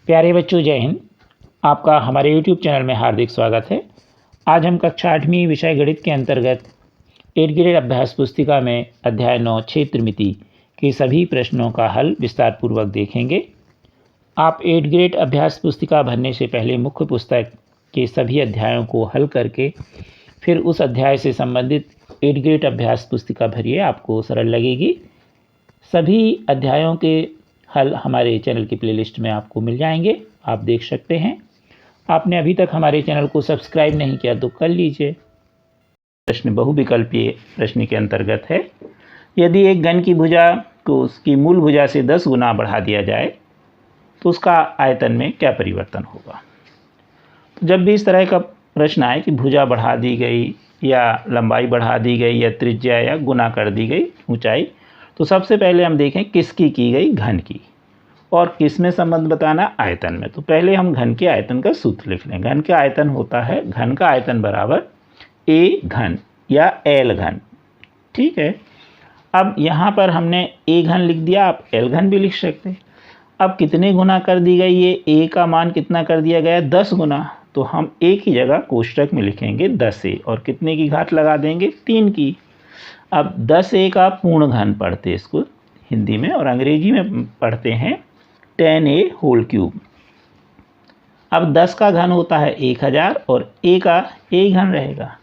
प्यारे बच्चों, जय हिंद। आपका हमारे YouTube चैनल में हार्दिक स्वागत है। आज हम कक्षा 8वीं विषय गणित के अंतर्गत 8th ग्रेड अभ्यास पुस्तिका में अध्याय 9 क्षेत्र मिति के सभी प्रश्नों का हल विस्तार पूर्वक देखेंगे। आप 8th ग्रेड अभ्यास पुस्तिका भरने से पहले मुख्य पुस्तक के सभी अध्यायों को हल करके फिर उस अध्याय से संबंधित 8th ग्रेड अभ्यास पुस्तिका भरिए, आपको सरल लगेगी। सभी अध्यायों के हल हमारे चैनल की प्लेलिस्ट में आपको मिल जाएंगे, आप देख सकते हैं। आपने अभी तक हमारे चैनल को सब्सक्राइब नहीं किया तो कर लीजिए। प्रश्न बहुविकल्पीय प्रश्न के अंतर्गत है, यदि एक घन की भुजा को उसकी मूल भुजा से 10 गुना बढ़ा दिया जाए तो उसका आयतन में क्या परिवर्तन होगा। तो जब भी इस तरह का प्रश्न आए कि भुजा बढ़ा दी गई या लंबाई बढ़ा दी गई या त्रिज्या या गुना कर दी गई ऊंचाई, तो सबसे पहले हम देखें किसकी की गई, घन की, और किस में संबंध बताना, आयतन में। तो पहले हम घन के आयतन का सूत्र लिख लें। घन का आयतन होता है, घन का आयतन बराबर ए घन या एल घन। ठीक है, अब यहाँ पर हमने ए घन लिख दिया, आप एल घन भी लिख सकते हैं। अब कितने गुना कर दी गई, ये ए का मान कितना कर दिया गया, 10 गुना। तो हम ए की जगह कोष्टक में लिखेंगे 10a और कितने की घात लगा देंगे, 3 की। अब 10a का पूर्ण घन पढ़ते इसको हिंदी में, और अंग्रेजी में पढ़ते हैं 10a होल क्यूब। अब 10 का घन होता है 1000 और a का a घन रहेगा।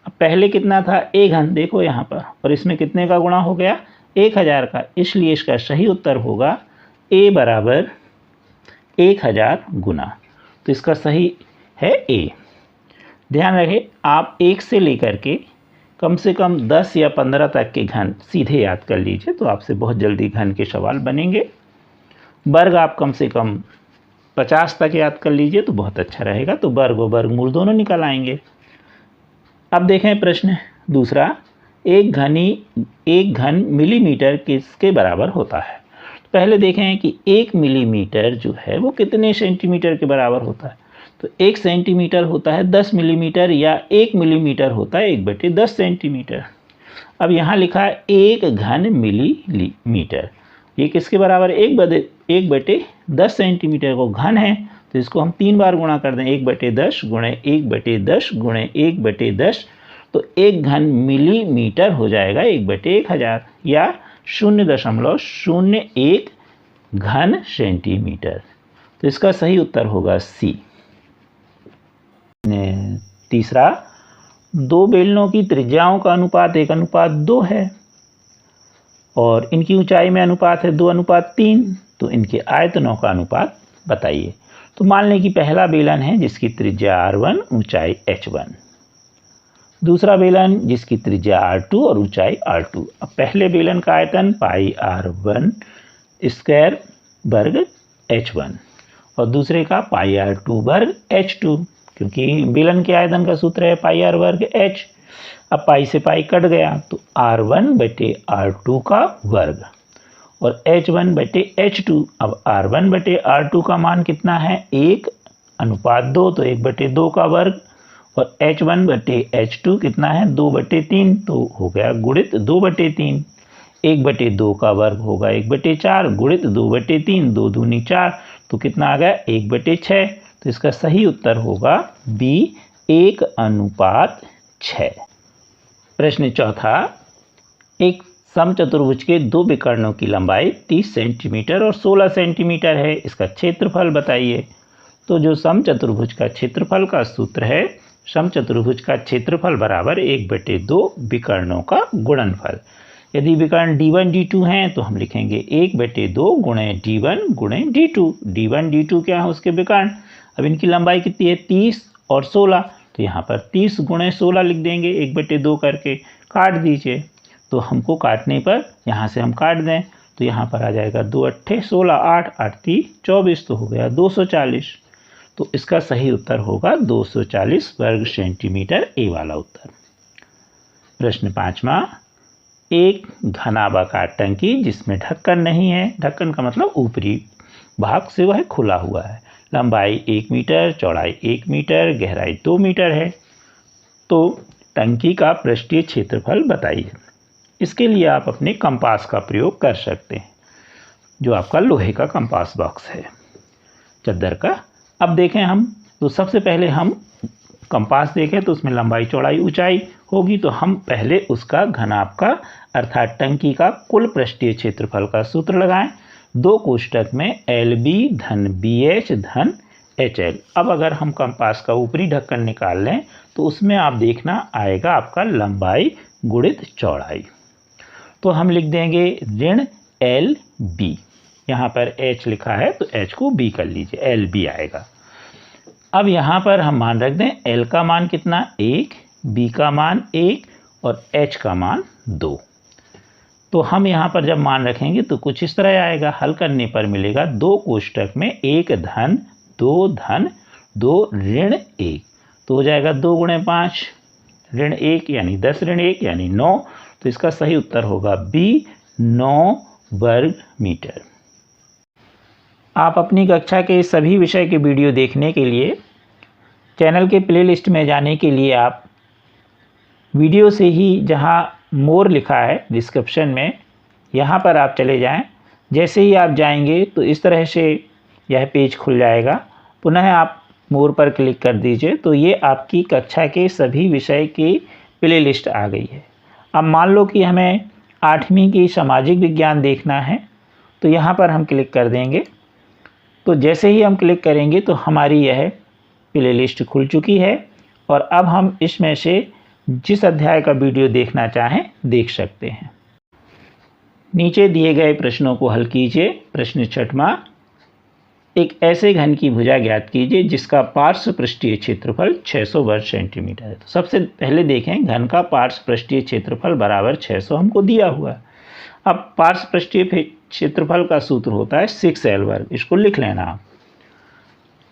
अब पहले कितना था, a घन, देखो यहाँ पर, और इसमें कितने का गुणा हो गया, 1000 का। इसलिए इसका सही उत्तर होगा a बराबर 1000 गुना। तो इसका सही है a। ध्यान रखें, आप 1 से लेकर के कम से कम 10 या 15 तक के घन सीधे याद कर लीजिए, तो आपसे बहुत जल्दी घन के सवाल बनेंगे। वर्ग आप कम से कम 50 तक याद कर लीजिए तो बहुत अच्छा रहेगा, तो वर्ग और वर्गमूल दोनों निकल आएंगे। अब देखें प्रश्न दूसरा, एक घन मिलीमीटर किसके बराबर होता है। पहले देखें कि 1 मिलीमीटर जो है वो कितने सेंटीमीटर के बराबर होता है। तो 1 सेंटीमीटर होता है 10 मिलीमीटर, या 1 मिलीमीटर होता है 1/10 सेंटीमीटर। अब यहाँ लिखा है 1 घन मिलीमीटर, ये किसके बराबर, 1/10 सेंटीमीटर को घन है, तो इसको हम 3 बार गुणा कर दें, 1/10 गुणे 1/10 गुणे 1/10, तो 1 घन मिलीमीटर हो जाएगा 1/1000 या 0.01 घन सेंटीमीटर। तो इसका सही उत्तर होगा सी। तीसरा, 2 बेलनों की त्रिज्याओं का अनुपात 1:2 है और इनकी ऊंचाई में अनुपात है 2:3, तो इनके आयतनों का अनुपात बताइए। तो मान लें कि पहला बेलन है जिसकी त्रिज्या r1, ऊंचाई h1, दूसरा बेलन जिसकी त्रिज्या r2 और ऊंचाई r2। अब पहले बेलन का आयतन पाई r1 स्क्वायर वर्ग h1 और दूसरे का पाई r2 वर्ग h2, क्योंकि बेलन के आयतन का सूत्र है पाई r वर्ग h। अब पाई से पाई कट गया तो r1/r2 का वर्ग और h1/h2। अब r1/r2 का मान कितना है, 1:2, तो 1/2 का वर्ग, और h1/h2 कितना है, 2/3, तो हो गया गुणित 2/3। 1/2 का वर्ग होगा 1/4 गुणित 2/3, 2 दूनी 4, तो कितना आ गया, 1/6। तो इसका सही उत्तर होगा बी, 1:6। प्रश्न चौथा, एक समचतुर्भुज के 2 विकर्णों की लंबाई 30 सेंटीमीटर और 16 सेंटीमीटर है, इसका क्षेत्रफल बताइए। तो जो समचतुर्भुज का क्षेत्रफल का सूत्र है, समचतुर्भुज का क्षेत्रफल बराबर 1/2 विकर्णों का गुणनफल। यदि विकर्ण d1 d2 हैं तो हम लिखेंगे 1/2 गुणे d1 गुणे d2। d1 d2 क्या है, उसके विकर्ण। अब इनकी लंबाई कितनी है, 30 और 16, तो यहाँ पर 30 गुणे 16 लिख देंगे, 1/2 करके काट दीजिए। तो हमको काटने पर यहाँ से हम काट दें तो यहाँ पर आ जाएगा 2 8 16, 8 8 3 24, तो हो गया 240। तो इसका सही उत्तर होगा 240 वर्ग सेंटीमीटर, ए वाला उत्तर। प्रश्न पाँचवा, एक घनाभाकार टंकी जिसमें ढक्कन नहीं है, ढक्कन का मतलब ऊपरी भाग से वह खुला हुआ है, लंबाई 1 मीटर, चौड़ाई 1 मीटर, गहराई 2 मीटर है, तो टंकी का पृष्ठीय क्षेत्रफल बताइए। इसके लिए आप अपने कंपास का प्रयोग कर सकते हैं, जो आपका लोहे का कंपास बॉक्स है। चद्दर का। अब देखें हम, तो सबसे पहले हम कंपास देखें तो उसमें लंबाई चौड़ाई ऊंचाई होगी, तो हम पहले उसका घनाभ का अर्थात टंकी का कुल पृष्ठीय क्षेत्रफल का सूत्र लगाएं। 2 कोष्ठक में LB धन BH धन HL। अब अगर हम कंपास का ऊपरी ढक्कन निकाल लें तो उसमें आप देखना आएगा आपका लंबाई गुणित चौड़ाई। तो हम लिख देंगे ऋण LB, यहाँ पर H लिखा है तो H को B कर लीजिए, LB आएगा। अब यहाँ पर हम मान रख दें, L का मान कितना 1, B का मान 1 और H का मान 2। तो हम यहाँ पर जब मान रखेंगे तो कुछ इस तरह आएगा, हल करने पर मिलेगा 2 कोष्ठक में 1 धन 2 धन 2 ऋण 1, तो हो जाएगा 2 गुणे 5 ऋण 1 यानी 10 ऋण 1 यानी 9। तो इसका सही उत्तर होगा B 9 वर्ग मीटर। आप अपनी कक्षा के सभी विषय के वीडियो देखने के लिए चैनल के प्लेलिस्ट में जाने के लिए आप वीडियो से ही जहां मोर लिखा है डिस्क्रिप्शन में, यहां पर आप चले जाएं। जैसे ही आप जाएंगे तो इस तरह से यह पेज खुल जाएगा। पुनः आप मोर पर क्लिक कर दीजिए तो ये आपकी कक्षा के सभी विषय की प्लेलिस्ट आ गई है। अब मान लो कि हमें 8वीं की सामाजिक विज्ञान देखना है, तो यहाँ पर हम क्लिक कर देंगे। तो जैसे ही हम क्लिक करेंगे तो हमारी यह प्लेलिस्ट खुल चुकी है और अब हम इसमें से जिस अध्याय का वीडियो देखना चाहें देख सकते हैं। नीचे दिए गए प्रश्नों को हल कीजिए। प्रश्न 6वां, एक ऐसे घन की भुजा ज्ञात कीजिए जिसका पार्श्व पृष्ठीय क्षेत्रफल 600 वर्ग सेंटीमीटर है। तो सबसे पहले देखें, घन का पार्श्व पृष्ठीय क्षेत्रफल बराबर 600 हमको दिया हुआ है। अब पार्श्व पृष्ठीय क्षेत्रफल का सूत्र होता है 6L वर्ग, इसको लिख लेना आप।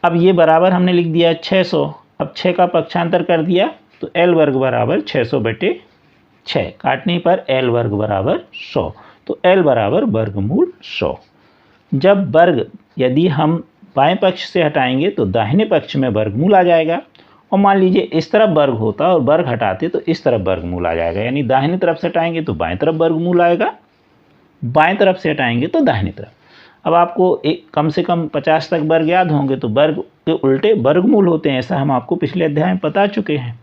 अब ये बराबर हमने लिख दिया 600। अब 6 का पक्षांतर कर दिया तो L वर्ग बराबर 600/6, काटने पर L वर्ग बराबर 100, तो L बराबर वर्गमूल 100। जब वर्ग यदि हम बाएं पक्ष से हटाएंगे तो दाहिने पक्ष में वर्गमूल आ जाएगा, और मान लीजिए इस तरफ वर्ग होता और वर्ग हटाते तो इस तरफ वर्गमूल आ जाएगा, यानी दाहिने तरफ से हटाएंगे तो बाएं तरफ वर्गमूल आएगा, बाएं तरफ से हटाएंगे तो दाहिने तरफ। अब आपको कम से कम 50 तक वर्ग याद होंगे, तो वर्ग के उल्टे वर्गमूल होते हैं, ऐसा हम आपको पिछले अध्याय में बता चुके हैं।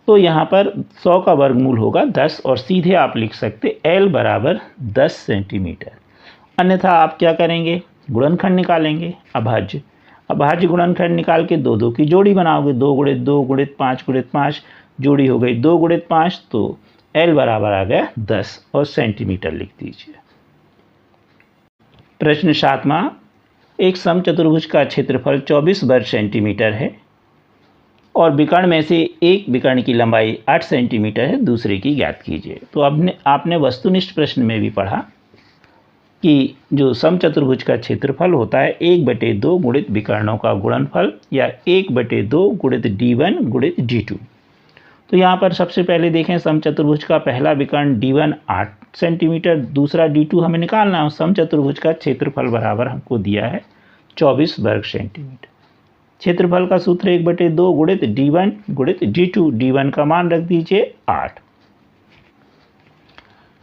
तो यहाँ पर 100 का वर्गमूल होगा 10, और सीधे आप लिख सकते L बराबर 10 सेंटीमीटर। अन्यथा आप क्या करेंगे, गुणनखंड निकालेंगे, अभाज्य गुणनखंड निकाल के 2 की जोड़ी बनाओगे, 2 गुणित 2 गुणित 5 गुणित 5, जोड़ी हो गई 2 गुणित 5, तो L बराबर आ गया 10 और सेंटीमीटर लिख दीजिए। प्रश्न 7वां, एक समचतुर्भुज का क्षेत्रफल 24 वर्ग सेंटीमीटर है और विकर्ण में से एक विकर्ण की लंबाई 8 सेंटीमीटर है, दूसरे की ज्ञात कीजिए। तो आपने वस्तुनिष्ठ प्रश्न में भी पढ़ा कि जो समचतुर्भुज का क्षेत्रफल होता है 1/2 गुणित विकर्णों का गुणनफल या 1/2 गुणित D1 गुणित D2। तो यहाँ पर सबसे पहले देखें, समचतुर्भुज का पहला विकर्ण D1 8 सेंटीमीटर, दूसरा D2 हमें निकालना है। समचतुर्भुज का क्षेत्रफल बराबर हमको दिया है 24 वर्ग सेंटीमीटर। क्षेत्रफल का सूत्र 1/2 गुणित D1 गुणित D2। D1 का मान रख दीजिए 8।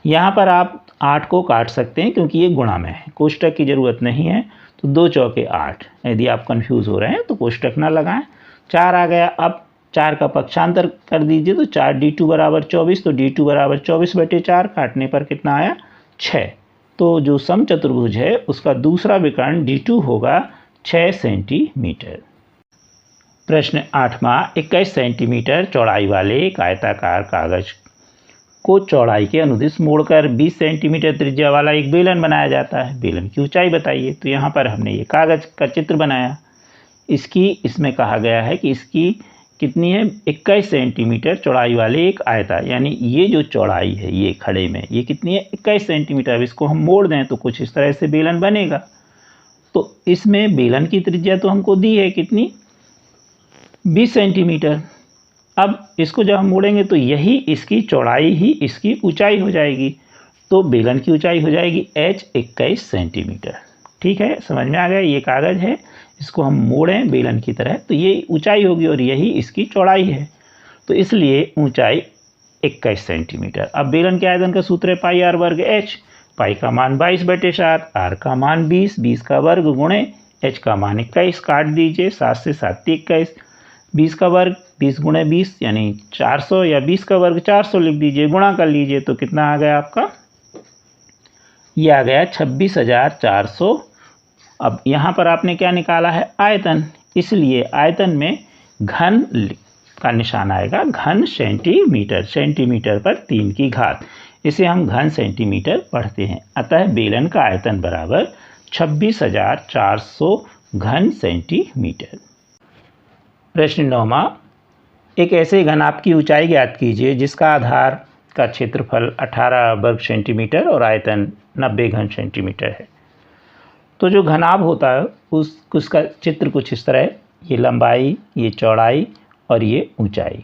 यहाँ पर आप 8 को काट सकते हैं क्योंकि ये गुणा में है, कोष्टक की ज़रूरत नहीं है। तो 2 चौके 8, यदि आप कंफ्यूज हो रहे हैं तो कोष्टक ना लगाएं। 4 आ गया। अब 4 का पक्षांतर कर दीजिए तो 4 D2 बराबर 24, तो D2 बराबर 24/4, काटने पर कितना आया 6। तो जो समचतुर्भुज है उसका दूसरा विकर्ण D2 होगा 6 सेंटीमीटर। प्रश्न 8वां, 21 सेंटीमीटर चौड़ाई वाले एक आयताकार कागज को चौड़ाई के अनुदिश मोड़कर 20 सेंटीमीटर त्रिज्या वाला एक बेलन बनाया जाता है। बेलन की ऊंचाई बताइए। तो यहाँ पर हमने ये कागज का चित्र बनाया, इसमें कहा गया है कि इसकी कितनी है 21 सेंटीमीटर चौड़ाई वाले एक आयता, यानी ये जो चौड़ाई है ये खड़े में ये कितनी है 21 सेंटीमीटर। अब इसको हम मोड़ दें तो कुछ इस तरह से बेलन बनेगा। तो इसमें बेलन की त्रिज्या तो हमको दी है कितनी 20 सेंटीमीटर। अब इसको जब हम मोड़ेंगे तो यही इसकी चौड़ाई ही इसकी ऊंचाई हो जाएगी, तो बेलन की ऊंचाई हो जाएगी h 21 सेंटीमीटर। ठीक है, समझ में आ गया। ये कागज़ है, इसको हम मोड़ें बेलन की तरह तो ये ऊंचाई होगी और यही इसकी चौड़ाई है, तो इसलिए ऊंचाई 21 सेंटीमीटर। अब बेलन के आयतन का सूत्र है πr वर्ग h। पाई का मान 22/7, r का मान 20, 20 का वर्ग गुणे h का मान 21 काट दीजिए, 7 से 7 21, 20 का वर्ग 20 गुणे 20 यानी 400, या 20 का वर्ग 400 लिख दीजिए, गुणा कर लीजिए तो कितना आ गया आपका, ये आ गया 26,400। अब यहाँ पर आपने क्या निकाला है, आयतन, इसलिए आयतन में घन का निशान आएगा, घन सेंटीमीटर, सेंटीमीटर पर 3 की घात, इसे हम घन सेंटीमीटर पढ़ते हैं। अतः बेलन का आयतन बराबर 26,400 घन सेंटीमीटर। प्रश्न 9वां, एक ऐसे घनाभ की ऊंचाई ज्ञात कीजिए जिसका आधार का क्षेत्रफल 18 वर्ग सेंटीमीटर और आयतन 90 घन सेंटीमीटर है। तो जो घनाभ होता है उसका चित्र कुछ इस तरह है, ये लंबाई, ये चौड़ाई और ये ऊंचाई।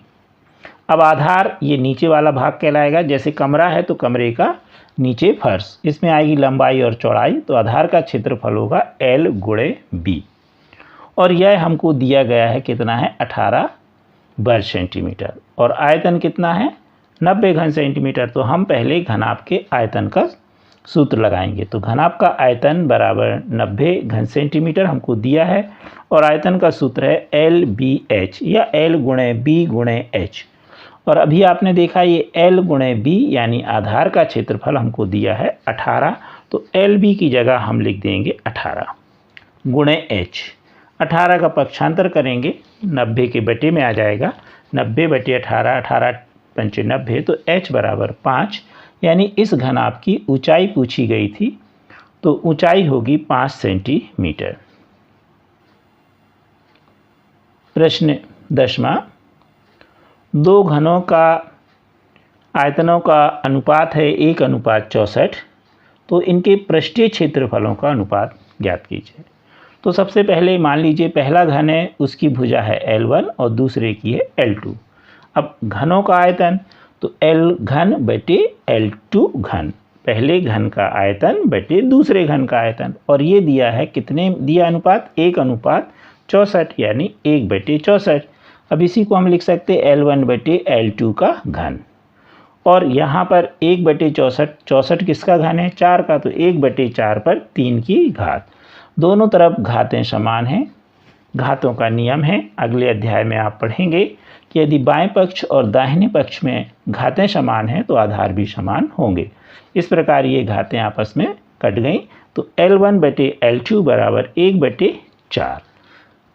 अब आधार ये नीचे वाला भाग कहलाएगा, जैसे कमरा है तो कमरे का नीचे फर्श, इसमें आएगी लंबाई और चौड़ाई, तो आधार का क्षेत्रफल होगा L गुणे B, और यह हमको दिया गया है कितना है, 18 वर्ग सेंटीमीटर, और आयतन कितना है, 90 घन सेंटीमीटर। तो हम पहले घनाभ के आयतन का सूत्र लगाएंगे। तो घनाभ का आयतन बराबर 90 घन सेंटीमीटर हमको दिया है, और आयतन का सूत्र है LBH या L गुणे B गुणे H, और अभी आपने देखा ये L गुणे B यानी आधार का क्षेत्रफल हमको दिया है 18, तो LB की जगह हम लिख देंगे 18 गुणे H। 18 का पक्षांतर करेंगे 90 के बटे में आ जाएगा, 90 बटे 18, 18 पंचे 90, तो H बराबर 5, यानी इस घनाभ की ऊंचाई पूछी गई थी, तो ऊंचाई होगी 5 सेंटीमीटर। प्रश्न 10वां, दो घनों का आयतनों का अनुपात है 1:64, तो इनके पृष्ठीय क्षेत्रफलों का अनुपात ज्ञात कीजिए। तो सबसे पहले मान लीजिए पहला घन है, उसकी भुजा है L1 और दूसरे की है L2। अब घनों का आयतन, तो L घन बटे L2 घन, पहले घन का आयतन बटे दूसरे घन का आयतन, और ये दिया है कितने दिया अनुपात, 1:64 यानी 1/64। अब इसी को हम लिख सकते हैं L1 बटे L2 का घन, और यहाँ पर 1/64, 64 किसका घन है, 4 का, तो 1/4 पर 3 की घात, दोनों तरफ घातें समान हैं। घातों का नियम है, अगले अध्याय में आप पढ़ेंगे कि यदि बाएं पक्ष और दाहिने पक्ष में घातें समान हैं तो आधार भी समान होंगे। इस प्रकार ये घातें आपस में कट गई, तो L1 बटे L2 बराबर 1/4।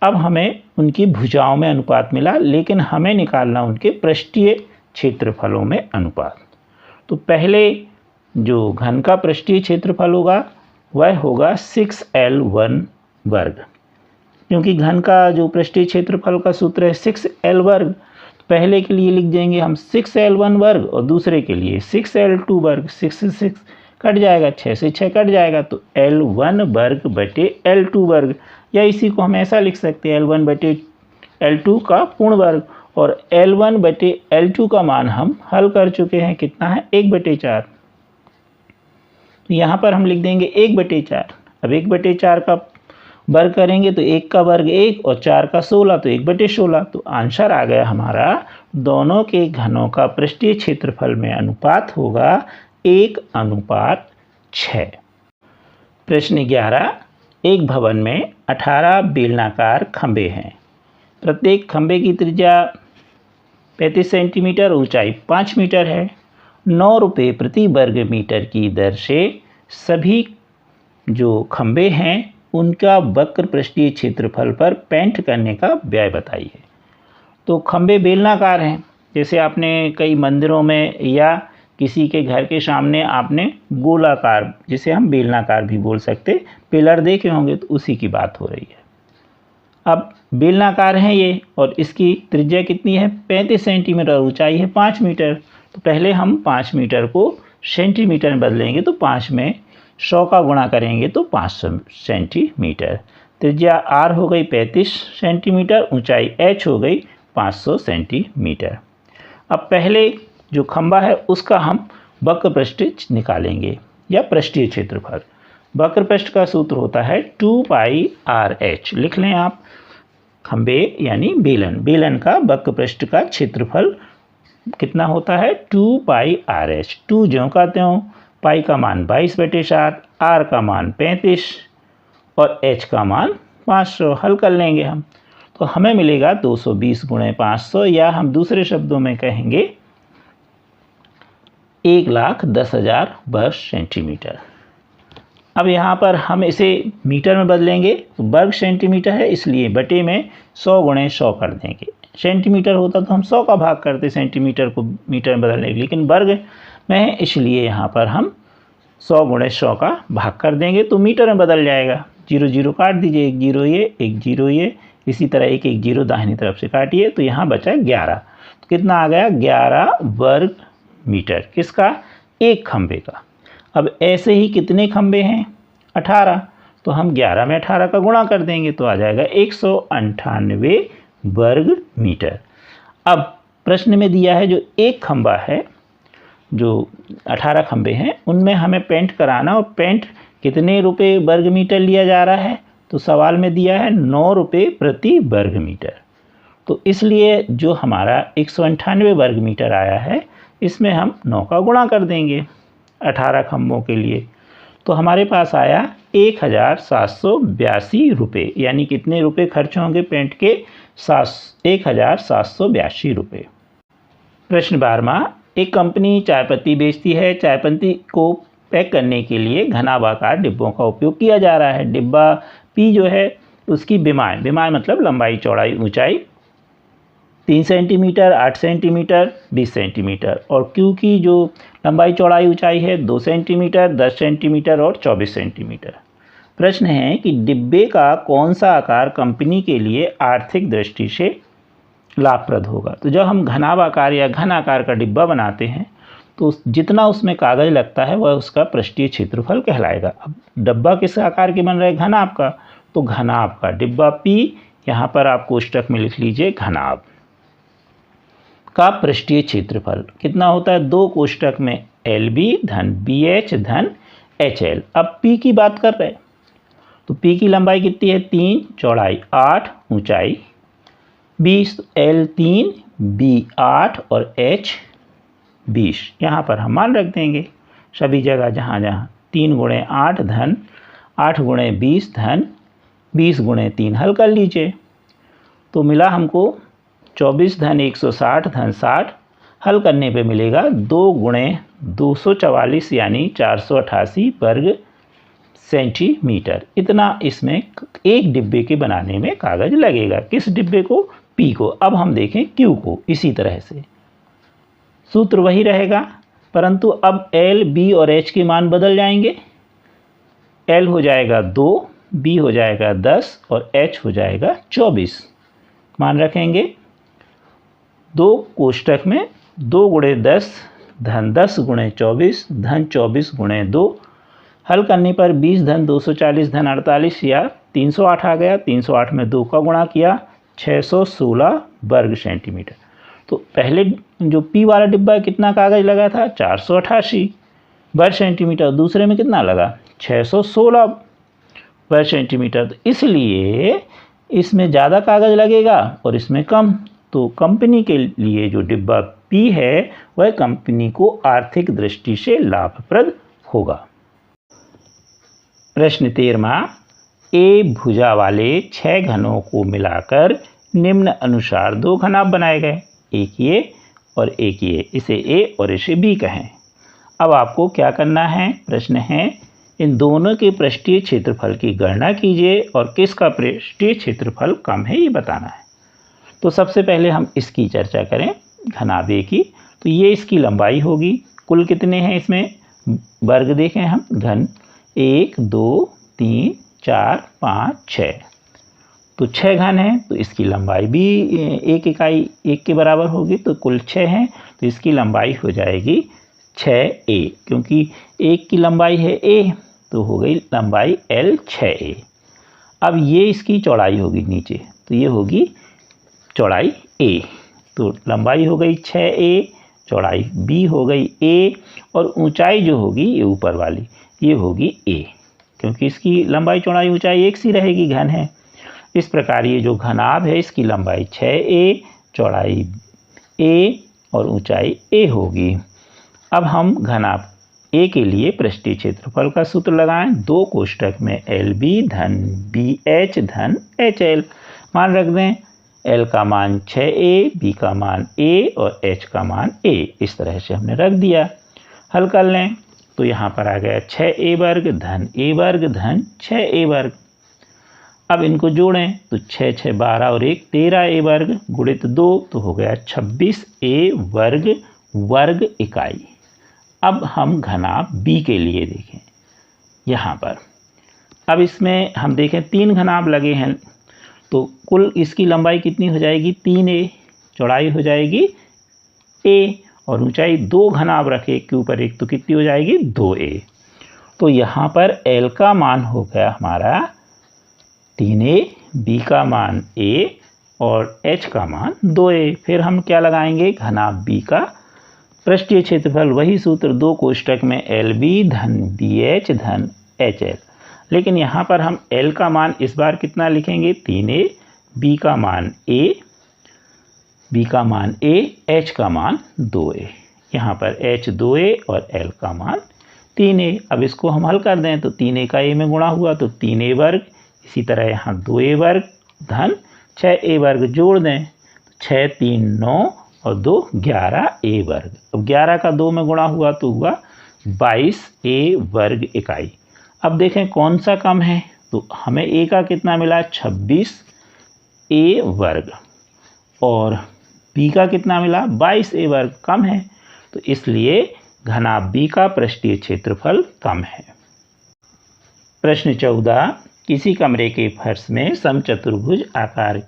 अब हमें उनकी भुजाओं में अनुपात मिला, लेकिन हमें निकालना उनके पृष्ठीय क्षेत्रफलों में अनुपात। तो पहले जो घन का पृष्ठीय क्षेत्रफल होगा वह होगा 6L1 वर्ग, क्योंकि घन का जो पृष्ठीय क्षेत्रफल का सूत्र है 6L वर्ग, तो पहले के लिए लिख देंगे हम 6L1 वर्ग और दूसरे के लिए 6L2 वर्ग। 6 से 6 कट जाएगा, 6 से 6 कट जाएगा, तो L1 वर्ग बटे L2 वर्ग, या इसी को हम ऐसा लिख सकते हैं L1 बटे L2 का पूर्ण वर्ग, और L1 बटे L2 का मान हम हल कर चुके हैं, कितना है 1/4, तो यहाँ पर हम लिख देंगे 1/4। अब 1/4 का वर्ग करेंगे तो 1 का वर्ग 1 और 4 का 16, तो 1/16, तो आंसर आ गया हमारा दोनों के घनों का पृष्ठीय क्षेत्रफल में अनुपात होगा 1:6। प्रश्न 11, एक भवन में 18 बेलनाकार खंभे हैं, प्रत्येक खंभे की त्रिज्या 35 सेंटीमीटर, ऊंचाई 5 मीटर है। 9 रुपये प्रति वर्ग मीटर की दर से सभी जो खंभे हैं उनका वक्र पृष्ठीय क्षेत्रफल पर पेंट करने का व्यय बताइए। तो खंभे बेलनाकार हैं, जैसे आपने कई मंदिरों में या किसी के घर के सामने आपने गोलाकार, जिसे हम बेलनाकार भी बोल सकते, पिलर देखे होंगे, तो उसी की बात हो रही है। अब बेलनाकार हैं ये, और इसकी त्रिज्या कितनी है 35 सेंटीमीटर, ऊंचाई है 5 मीटर। तो पहले हम 5 मीटर को सेंटीमीटर में बदलेंगे, तो 5 में 100 का गुणा करेंगे तो 500 सेंटीमीटर। त्रिज्या R हो गई 35 सेंटीमीटर, ऊंचाई H हो गई 500 सेंटीमीटर। अब पहले जो खंभा है उसका हम वक्र पृष्ठ निकालेंगे या पृष्ठीय क्षेत्रफल। वक्र पृष्ठ का सूत्र होता है 2πRH, लिख लें आप। खंभे यानी बेलन, बेलन का वक्र पृष्ठ का क्षेत्रफल कितना होता है 2πRH। 2 ज्यों का त्यों, पाई का मान 22/7, R का मान 35 और H का मान 500 हल कर लेंगे हम, तो हमें मिलेगा 220 गुणे 500, या हम दूसरे शब्दों में कहेंगे 1,10,000 वर्ग सेंटीमीटर। अब यहाँ पर हम इसे मीटर में बदलेंगे, तो वर्ग सेंटीमीटर है इसलिए बटे में 100 गुणे 100 कर देंगे। सेंटीमीटर होता तो हम 100 का भाग करते सेंटीमीटर को मीटर में बदलने के, लेकिन वर्ग में है इसलिए यहाँ पर हम 100 गुणे 100 का भाग कर देंगे तो मीटर में बदल जाएगा। 0 0 काट दीजिए, 1 0 ये, 1 0 ये, इसी तरह 1 1 0 दाहिनी तरफ से काटिए, तो यहाँ बचा 11। तो कितना आ गया? 11 वर्ग मीटर। किसका? एक खंबे का। अब ऐसे ही कितने खंबे हैं? 18, तो हम 11 में 18 का गुणा कर देंगे तो आ जाएगा 198 वर्ग मीटर। अब प्रश्न में दिया है जो एक खंबा है, जो 18 खंबे हैं उनमें हमें पेंट कराना, और पेंट कितने रुपए वर्ग मीटर लिया जा रहा है? तो सवाल में दिया है 9 रुपये प्रति वर्ग मीटर। तो इसलिए जो हमारा 198 वर्ग मीटर आया है इसमें हम 9 का गुणा कर देंगे 18 खंभों के लिए, तो हमारे पास आया 1,782 रुपये। यानी कितने रुपए खर्च होंगे पेंट के? 1,782 रुपये। प्रश्न 12वां, एक कंपनी चाय पत्ती बेचती है। चाय पत्ती को पैक करने के लिए घनाभाकार डिब्बों का उपयोग किया जा रहा है। डिब्बा पी जो है उसकी बिमाई मतलब लंबाई चौड़ाई ऊंचाई 3 सेंटीमीटर, 8 सेंटीमीटर, 20 सेंटीमीटर, और क्यू की जो लंबाई चौड़ाई ऊंचाई है 2 सेंटीमीटर, 10 सेंटीमीटर और 24 सेंटीमीटर। प्रश्न है कि डिब्बे का कौन सा आकार कंपनी के लिए आर्थिक दृष्टि से लाभप्रद होगा। तो जब हम घनाभाकार या घन आकार का डिब्बा बनाते हैं तो जितना उसमें कागज़ लगता है वह उसका पृष्ठीय क्षेत्रफल कहलाएगा। अब डब्बा किस आकार के बन रहे हैं? घनाभ का, तो घनाभ का डिब्बा पी, यहाँ पर आप कोष्टक में लिख लीजिए घनाभ का पृष्ठीय क्षेत्रफल कितना होता है? 2 कोष्टक में LB धन BH धन HL। अब P की बात कर रहे हैं तो P की लंबाई कितनी है? 3, चौड़ाई 8, ऊंचाई 20, L 3, B 8 और H 20। यहाँ पर हम मान रख देंगे सभी जगह जहाँ जहाँ 3 गुणे 8 धन 8 गुणे 20 धन 20 गुणे 3 हल कर लीजिए, तो मिला हमको 24 धन 160 धन 60। हल करने पे मिलेगा 2 गुणे 244 यानी 488 वर्ग सेंटीमीटर। इतना इसमें एक डिब्बे के बनाने में कागज़ लगेगा। किस डिब्बे को? पी को। अब हम देखें क्यू को। इसी तरह से सूत्र वही रहेगा, परंतु अब L, B और H के मान बदल जाएंगे। L हो जाएगा 2, B हो जाएगा 10 और H हो जाएगा 24। मान रखेंगे 2 कोष्टक में 2 गुणे 10 धन 10 गुणे 24 धन 24 गुणे 2। हल करने पर 20 धन 240 धन 48 या 308 आ गया। 308 में 2 का गुणा किया 616 वर्ग सेंटीमीटर। तो पहले जो P वाला डिब्बा कितना कागज़ लगा था? 488 वर्ग सेंटीमीटर। दूसरे में कितना लगा? 616 वर्ग सेंटीमीटर। तो इसलिए इसमें ज़्यादा कागज़ लगेगा और इसमें कम। तो कंपनी के लिए जो डिब्बा P है वह कंपनी को आर्थिक दृष्टि से लाभप्रद होगा। प्रश्न 13वां, A भुजा वाले 6 घनों को मिलाकर निम्न अनुसार 2 घनाभ बनाए गए, एक ये और एक ये। इसे A और इसे B कहें। अब आपको क्या करना है? प्रश्न है इन दोनों के पृष्ठीय क्षेत्रफल की गणना कीजिए और किसका पृष्ठीय क्षेत्रफल कम है ये बताना है। तो सबसे पहले हम इसकी चर्चा करें, घनाभ A की। तो ये इसकी लंबाई होगी। कुल कितने हैं इसमें वर्ग देखें हम? घन 1 2 3 4 5 6, तो 6 घन हैं तो इसकी लंबाई भी 1 इकाई 1 के बराबर होगी। तो कुल 6 हैं तो इसकी लंबाई हो जाएगी 6A, क्योंकि 1 की लंबाई है A तो हो गई लंबाई L 6A। अब ये इसकी चौड़ाई होगी नीचे, तो ये होगी चौड़ाई A, तो लंबाई हो गई 6A, चौड़ाई B हो गई A, और ऊंचाई जो होगी ये ऊपर वाली ये होगी A, क्योंकि इसकी लंबाई चौड़ाई ऊंचाई एक सी रहेगी, घन है। इस प्रकार ये जो घनाभ है इसकी लंबाई 6A, चौड़ाई A और ऊंचाई A होगी। अब हम घनाभ ए के लिए पृष्ठीय क्षेत्रफल का सूत्र लगाएं। 2 कोष्ठक में LB धन BH धन HL मान रख दें। L का मान 6A, B का मान A और H का मान A। इस तरह से हमने रख दिया। हल कर लें तो यहाँ पर आ गया 6A वर्ग धन A वर्ग धन 6A वर्ग। अब इनको जोड़ें तो 6 6 12 और 1 13A वर्ग गुणित 2 तो हो गया 26A वर्ग वर्ग इकाई। अब हम घनाभ B के लिए देखें यहाँ पर। अब इसमें हम देखें 3 घनाभ लगे हैं तो कुल इसकी लंबाई कितनी हो जाएगी 3A, चौड़ाई हो जाएगी A और ऊंचाई 2 घनाभ रखे एक के ऊपर एक तो कितनी हो जाएगी 2A। तो यहाँ पर L का मान हो गया हमारा 3A, B का मान A और H का मान 2A। फिर हम क्या लगाएंगे घनाभ B का पृष्ठीय क्षेत्रफल, वही सूत्र 2 कोष्ठक में LB धन BH धन HL। लेकिन यहाँ पर हम L का मान इस बार कितना लिखेंगे 3A, B का मान A, B का मान A, H का मान 2A। यहाँ पर H 2A और L का मान 3A। अब इसको हम हल कर दें तो 3A का A में गुणा हुआ तो 3A वर्ग, इसी तरह यहाँ 2A वर्ग धन 6A वर्ग जोड़ दें तो 6 3 9 और 2 11A वर्ग। अब 11 का 2 में गुणा हुआ तो हुआ 22A वर्ग इकाई। अब देखें कौन सा कम है तो हमें A का कितना मिला 26A वर्ग और B का कितना मिला 22A वर्ग, कम है तो इसलिए घनाभ B का पृष्ठीय क्षेत्रफल कम है। प्रश्न 14, किसी कमरे के फर्श में समचतुर्भुज आकार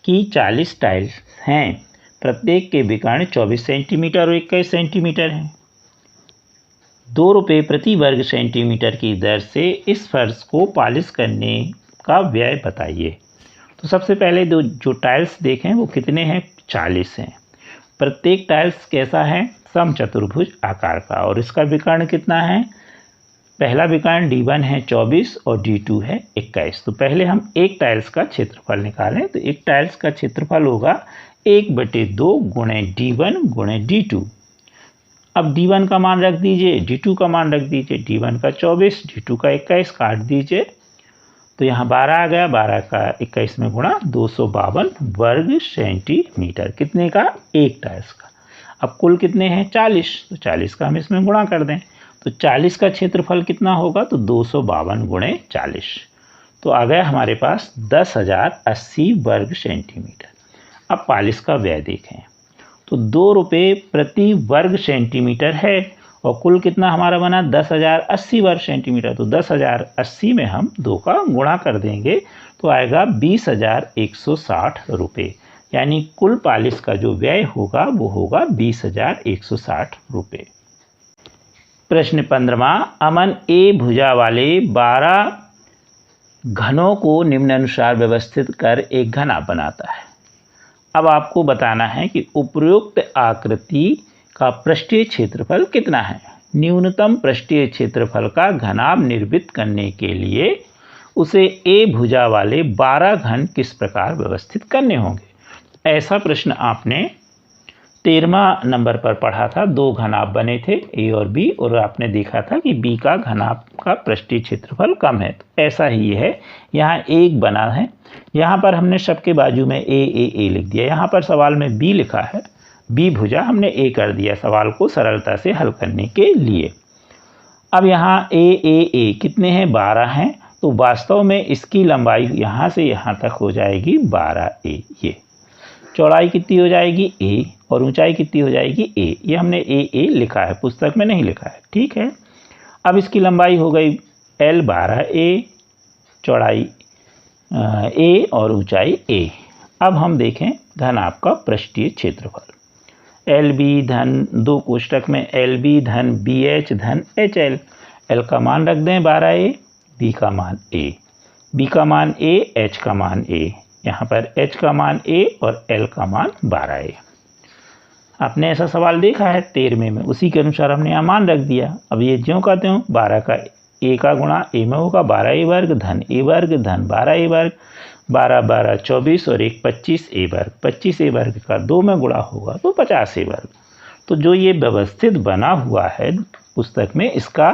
की 40 टाइल्स हैं। प्रत्येक के विकर्ण 24 सेंटीमीटर और 21 सेंटीमीटर हैं। 2 रुपये प्रति वर्ग सेंटीमीटर की दर से इस फर्श को पॉलिश करने का व्यय बताइए। तो सबसे पहले जो टाइल्स देखें वो कितने हैं 40 हैं। प्रत्येक टाइल्स कैसा है समचतुर्भुज आकार का और इसका विकर्ण कितना है। पहला विकर्ण D1 है 24 और D2 है 21। तो पहले हम एक टाइल्स का क्षेत्रफल निकालें तो एक टाइल्स का क्षेत्रफल होगा 1/2 गुणे D1 गुणे D2। अब D1 का मान रख दीजिए, D2 का मान रख दीजिए। D1 का 24, D2 का 21 काट दीजिए तो यहाँ 12 आ गया। 12 का 21 में गुणा 252 वर्ग सेंटीमीटर। कितने का एक टाइल्स का। अब कुल कितने हैं 40, तो 40 का हम इसमें गुणा कर दें तो 40 का क्षेत्रफल कितना होगा तो 252 गुणे 40 तो आ गया हमारे पास 10,080 वर्ग सेंटीमीटर। अब पॉलिश का व्यय देखें तो 2 रुपये प्रति वर्ग सेंटीमीटर है और कुल कितना हमारा बना 10,080 वर्ग सेंटीमीटर। तो 10,080 में हम 2 का गुणा कर देंगे तो आएगा 20,160 रुपये। यानी कुल पॉलिश का जो व्यय होगा वो होगा 20,160 रुपये। प्रश्न 15, अमन A भुजा वाले 12 घनों को निम्नानुसार व्यवस्थित कर एक घना बनाता है। अब आपको बताना है कि उपरोक्त आकृति का पृष्ठीय क्षेत्रफल कितना है। न्यूनतम पृष्ठीय क्षेत्रफल का घनाभ निर्मित करने के लिए उसे A भुजा वाले 12 घन किस प्रकार व्यवस्थित करने होंगे। ऐसा प्रश्न आपने 13वां नंबर पर पढ़ा था। 2 घनाभ बने थे A और B और आपने देखा था कि B का घनाभ का पृष्ठीय क्षेत्रफल कम है। तो ऐसा ही है, यहाँ एक बना है। यहाँ पर हमने सबके बाजू में A लिख दिया। यहाँ पर सवाल में B लिखा है, B भुजा हमने A कर दिया सवाल को सरलता से हल करने के लिए। अब यहाँ A कितने हैं 12 हैं तो वास्तव में इसकी लंबाई यहाँ से यहाँ तक हो जाएगी 12A। ये चौड़ाई कितनी हो जाएगी A और ऊंचाई कितनी हो जाएगी A। ये हमने A लिखा है, पुस्तक में नहीं लिखा है, ठीक है। अब इसकी लंबाई हो गई L 12A, चौड़ाई A और ऊंचाई A। अब हम देखें घनाभ का पृष्ठीय क्षेत्रफल। LB धन 2 कोष्ठक में LB धन BH धन HL। L का मान रख दें 12A, B का मान A, B का मान A, H का मान A। यहाँ पर H का मान A और L का मान 12A। आपने ऐसा सवाल देखा है 13वें में, उसी के अनुसार हमने यहाँ मान रख दिया। अब ये ज्यों का त्यों 12 का A का गुणा A में होगा 12A वर्ग धन A वर्ग धन 12A वर्ग। 12 12 24 और 1 25A वर्ग। 25A वर्ग का 2 में गुणा होगा तो 50A वर्ग। तो जो ये व्यवस्थित बना हुआ है पुस्तक में इसका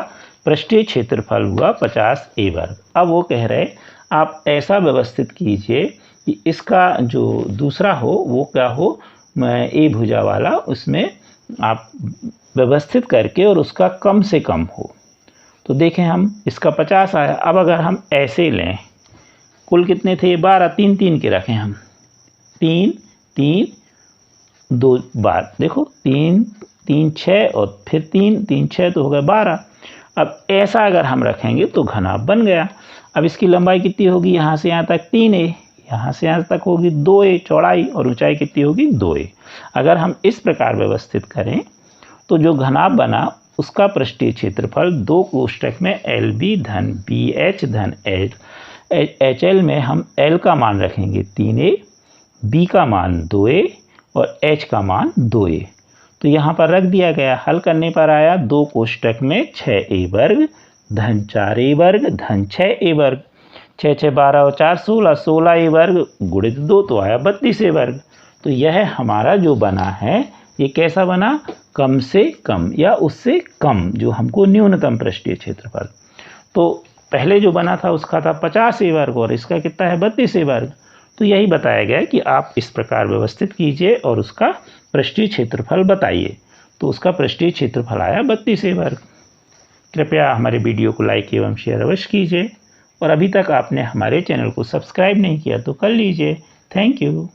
पृष्ठीय क्षेत्रफल हुआ 50 ए वर्ग। अब वो कह रहे आप ऐसा व्यवस्थित कीजिए कि इसका जो दूसरा हो वो क्या हो, ए भुजा वाला, उसमें आप व्यवस्थित करके और उसका कम से कम हो। तो देखें हम इसका 50 आया। अब अगर हम ऐसे लें, कुल कितने थे 12, 3 3 के रखें हम, 3 3 2 बार, देखो 3 3 6 और फिर 3 3 6 तो हो गए 12। अब ऐसा अगर हम रखेंगे तो घनाभ बन गया। अब इसकी लंबाई कितनी होगी, यहाँ से यहाँ तक 3a, यहाँ से यहाँ तक होगी 2a चौड़ाई, और ऊंचाई कितनी होगी 2a। अगर हम इस प्रकार व्यवस्थित करें तो जो घनाभ बना उसका पृष्ठीय क्षेत्रफल 2 कोष्ठक में LB धन BH धन HL में हम L का मान रखेंगे 3a, B का मान 2a और H का मान 2a। तो यहाँ पर रख दिया गया। हल करने पर आया 2 कोष्ठक में 6a वर्ग धन 4a वर्ग धन 6a वर्ग। 6 6 12 और 4 16, 16a वर्ग गुणित 2 तो आया 32a वर्ग। तो यह हमारा जो बना है ये कैसा बना, कम से कम या उससे कम, जो हमको न्यूनतम पृष्ठीय क्षेत्रफल। तो पहले जो बना था उसका था 50a वर्ग और इसका कितना है 32a वर्ग। तो यही बताया गया कि आप इस प्रकार व्यवस्थित कीजिए और उसका पृष्ठीय क्षेत्रफल बताइए। तो उसका पृष्ठीय क्षेत्रफल आया 32a वर्ग। कृपया हमारे वीडियो को लाइक एवं शेयर अवश्य कीजिए, और अभी तक आपने हमारे चैनल को सब्सक्राइब नहीं किया तो कर लीजिए। Thank you.